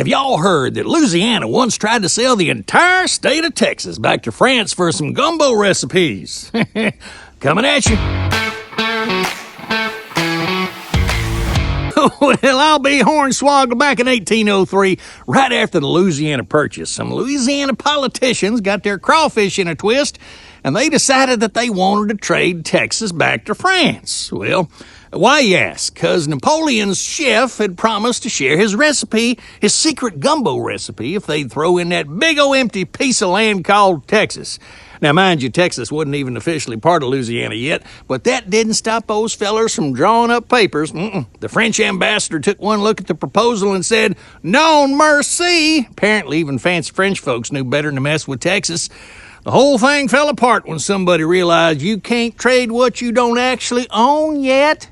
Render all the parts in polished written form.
Have y'all heard that Louisiana once tried to sell the entire state of Texas back to France for some gumbo recipes? Coming at you. Well, I'll be hornswoggled back in 1803, right after the Louisiana Purchase. Some Louisiana politicians got their crawfish in a twist, and they decided that they wanted to trade Texas back to France. Well, why, you ask? Because Napoleon's chef had promised to share his recipe, his secret gumbo recipe, if they'd throw in that big old empty piece of land called Texas. Now, mind you, Texas wasn't even officially part of Louisiana yet, but that didn't stop those fellers from drawing up papers. The French ambassador took one look at the proposal and said, "Non merci." Apparently, even fancy French folks knew better than to mess with Texas. The whole thing fell apart when somebody realized you can't trade what you don't actually own yet.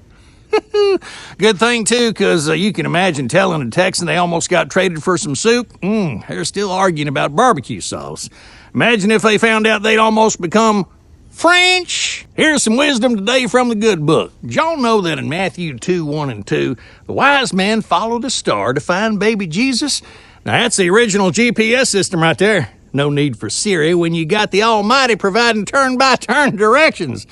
Good thing, too, because you can imagine telling a Texan they almost got traded for some soup. They're still arguing about barbecue sauce. Imagine if they found out they'd almost become French. Here's some wisdom today from the good book. Did y'all know that in Matthew 2:1-2, the wise men followed a star to find baby Jesus? Now, that's the original GPS system right there. No need for Siri when you got the Almighty providing turn-by-turn directions.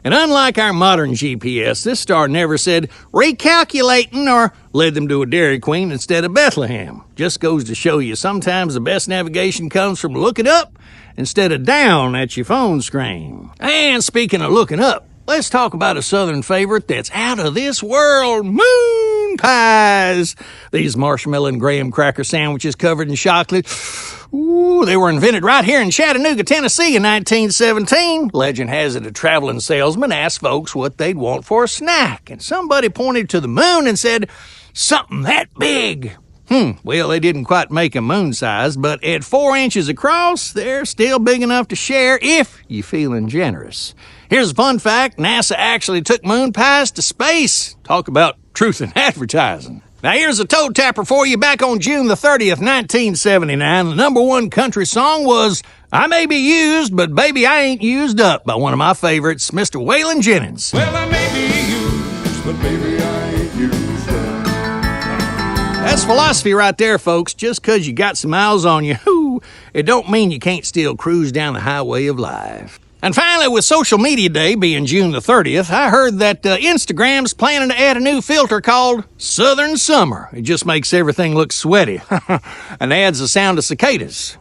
And unlike our modern GPS, this star never said, recalculating, or led them to a Dairy Queen instead of Bethlehem. Just goes to show you sometimes the best navigation comes from looking up instead of down at your phone screen. And speaking of looking up, let's talk about a Southern favorite that's out of this world, moon pies. These marshmallow and graham cracker sandwiches covered in chocolate. Ooh, they were invented right here in Chattanooga, Tennessee in 1917. Legend has it a traveling salesman asked folks what they'd want for a snack, and somebody pointed to the moon and said, "Something that big." Well, they didn't quite make them moon-sized, but at 4 inches across, they're still big enough to share if you're feeling generous. Here's a fun fact. NASA actually took moon pies to space. Talk about truth in advertising. Now, here's a toe tapper for you. Back on June the 30th, 1979, the #1 country song was "I May Be Used, But Baby I Ain't Used Up" by one of my favorites, Mr. Waylon Jennings. Well, I may be used, but baby I ain't used up. That's philosophy right there, folks. Just 'cause you got some miles on you, it don't mean you can't still cruise down the highway of life. And finally, with Social Media Day being June the 30th, I heard that Instagram's planning to add a new filter called Southern Summer. It just makes everything look sweaty and adds the sound of cicadas.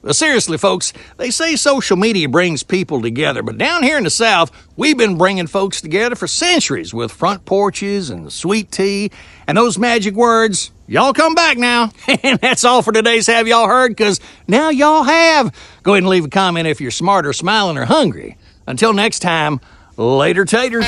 But seriously, folks, they say social media brings people together, but down here in the South, we've been bringing folks together for centuries with front porches and sweet tea and those magic words, "Y'all come back now." And that's all for today's Have Y'all Heard, because now y'all have. Go ahead and leave a comment if you're smart or smiling or hungry. Until next time, later taters.